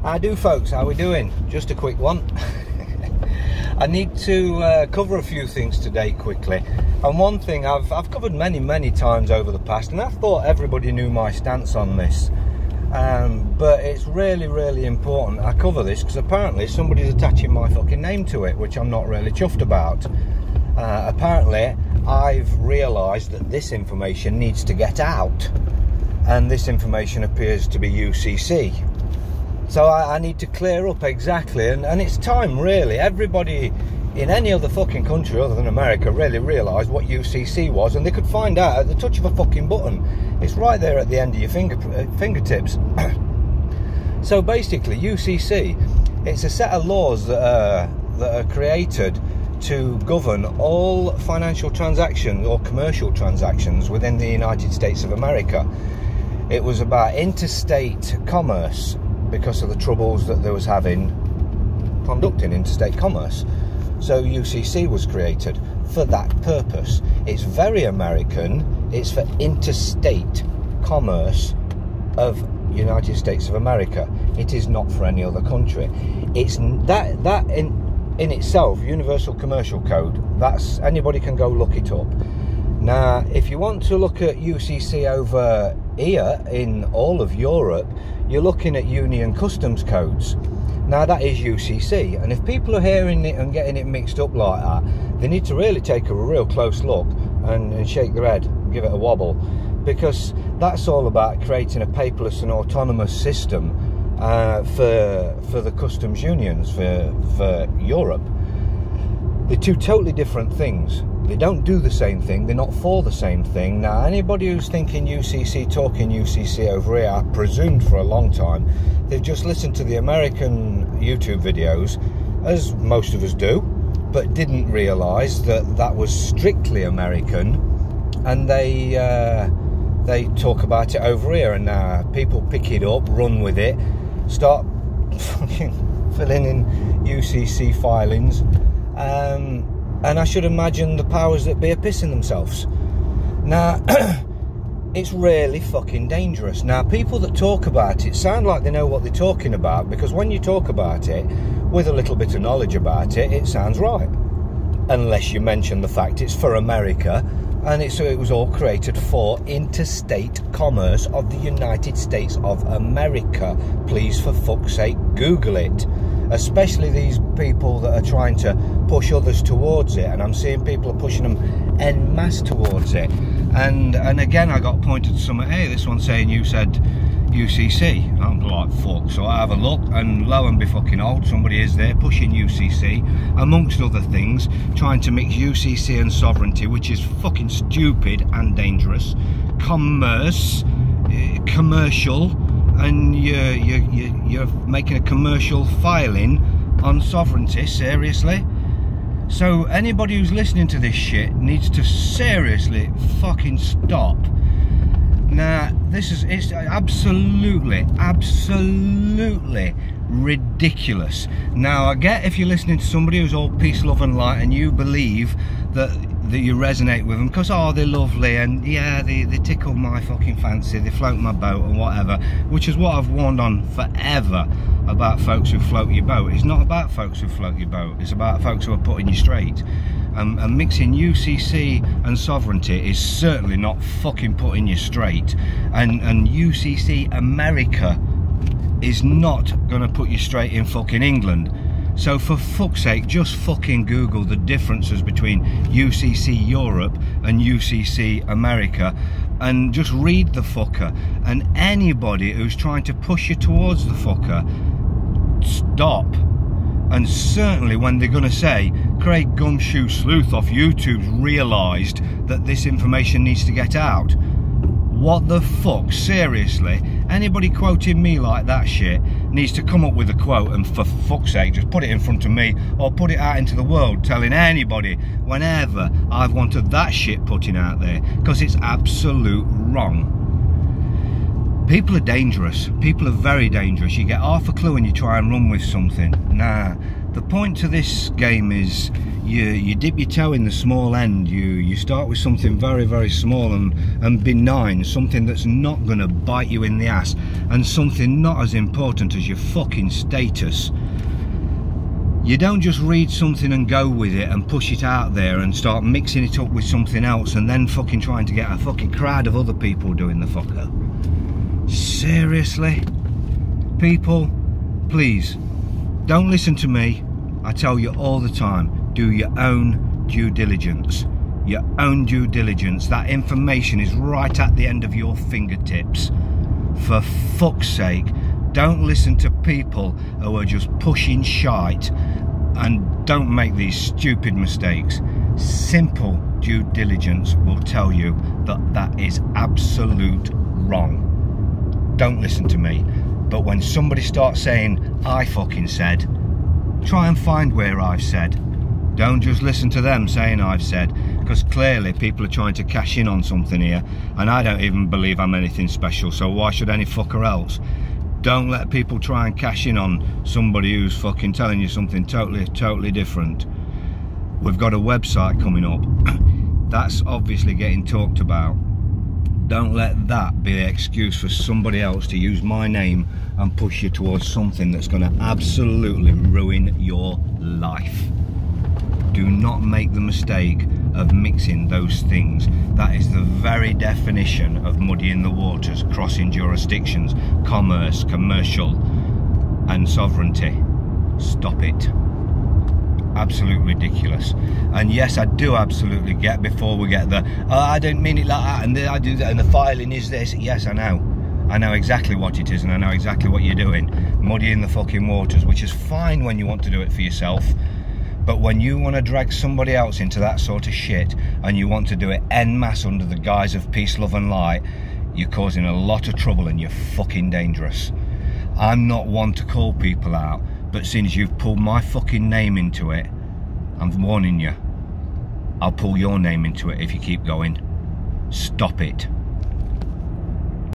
How do, folks? How we doing? Just a quick one. I need to cover a few things today quickly. And one thing I've covered many times over the past, and I thought everybody knew my stance on this. But it's really important I cover this, because apparently somebody's attaching my fucking name to it, which I'm not really chuffed about. Apparently I've realised that this information needs to get out, and this information appears to be UCC. So I need to clear up exactly, and it's time really. Everybody in any other fucking country other than America really realised what UCC was, and they could find out at the touch of a fucking button. It's right there at the end of your fingertips. So basically UCC, it's a set of laws that are created to govern all financial transactions or commercial transactions within the United States of America. It was about interstate commerce, because of the troubles that they was having conducting interstate commerce. So UCC was created for that purpose. It's very American. It's for interstate commerce of United States of America. It is not for any other country. It's that in itself, Universal Commercial Code, that's, anybody can go look it up. Now, if you want to look at UCC over here in all of Europe, you're looking at Union Customs Codes. Now that is UCC, and if people are hearing it and getting it mixed up like that, they need to really take a real close look and shake their head, give it a wobble, because that's all about creating a paperless and autonomous system for the customs unions for Europe. They're two totally different things. They don't do the same thing. They're not for the same thing. Now, anybody who's thinking UCC, talking UCC over here, I presumed for a long time, they've just listened to the American YouTube videos, as most of us do, but didn't realise that that was strictly American, and they talk about it over here, and now people pick it up, run with it, start fucking filling in UCC filings. And I should imagine the powers that be are pissing themselves. Now, it's really fucking dangerous. Now, people that talk about it sound like they know what they're talking about, because when you talk about it with a little bit of knowledge about it, it sounds right. Unless you mention the fact it's for America, and it was all created for interstate commerce of the United States of America. Please, for fuck's sake, Google it. Especially these people that are trying to push others towards it, and I'm seeing people are pushing them en masse towards it. And again, I got pointed to something. Hey, this one's saying you said UCC. I'm like, fuck. So I have a look, and lo and be fucking old, somebody is there pushing UCC, amongst other things, trying to mix UCC and sovereignty, which is fucking stupid and dangerous. Commerce, commercial. And you're making a commercial filing on sovereignty, seriously? So anybody who's listening to this shit needs to seriously fucking stop. Now, it's absolutely ridiculous. Now, I get if you're listening to somebody who's all peace, love and light, and you believe that you resonate with them because, oh, they're lovely, and yeah, they tickle my fucking fancy, they float my boat and whatever, which is what I've warned on forever about folks who float your boat. It's not about folks who float your boat, it's about folks who are putting you straight. And mixing UCC and sovereignty is certainly not fucking putting you straight, and UCC America is not going to put you straight in fucking England. So for fuck's sake, just fucking Google the differences between UCC Europe and UCC America, and just read the fucker. And anybody who's trying to push you towards the fucker, stop. And certainly when they're going to say, Craig Gumshoe Sleuth off YouTube's realised that this information needs to get out. What the fuck? Seriously? Anybody quoting me like that shit needs to come up with a quote, and for fuck's sake, just put it in front of me or put it out into the world, telling anybody whenever I've wanted that shit putting out there, because it's absolute wrong. People are dangerous. People are very dangerous. You get half a clue and you try and run with something. Nah, The point to this game is you dip your toe in the small end. You start with something very, very small and benign, something that's not going to bite you in the ass, and something not as important as your fucking status. You don't just read something and go with it and push it out there and start mixing it up with something else and then fucking trying to get a fucking crowd of other people doing the fucker. Seriously? People, please, don't listen to me. I tell you all the time, do your own due diligence. Your own due diligence. That information is right at the end of your fingertips. For fuck's sake, don't listen to people who are just pushing shite, and don't make these stupid mistakes. Simple due diligence will tell you that that is absolute wrong. Don't listen to me. But when somebody starts saying, I fucking said, try and find where I've said. Don't just listen to them saying I've said, because clearly people are trying to cash in on something here, and I don't even believe I'm anything special, so why should any fucker else? Don't let people try and cash in on somebody who's fucking telling you something totally different. We've got a website coming up. That's obviously getting talked about. Don't let that be the excuse for somebody else to use my name and push you towards something that's going to absolutely ruin your life. Do not make the mistake of mixing those things. That is the very definition of muddying the waters, crossing jurisdictions, commerce, commercial, and sovereignty. Stop it. Absolutely ridiculous. And yes, I do absolutely get, before we get there, I don't mean it like that, and I do that, and the filing is this. Yes, I know exactly what it is, and I know exactly what you're doing, muddying the fucking waters, which is fine when you want to do it for yourself. But when you want to drag somebody else into that sort of shit, and you want to do it en masse under the guise of peace, love and light, you're causing a lot of trouble, and you're fucking dangerous. I'm not one to call people out, but since you've pulled my fucking name into it, I'm warning you, I'll pull your name into it if you keep going. Stop it.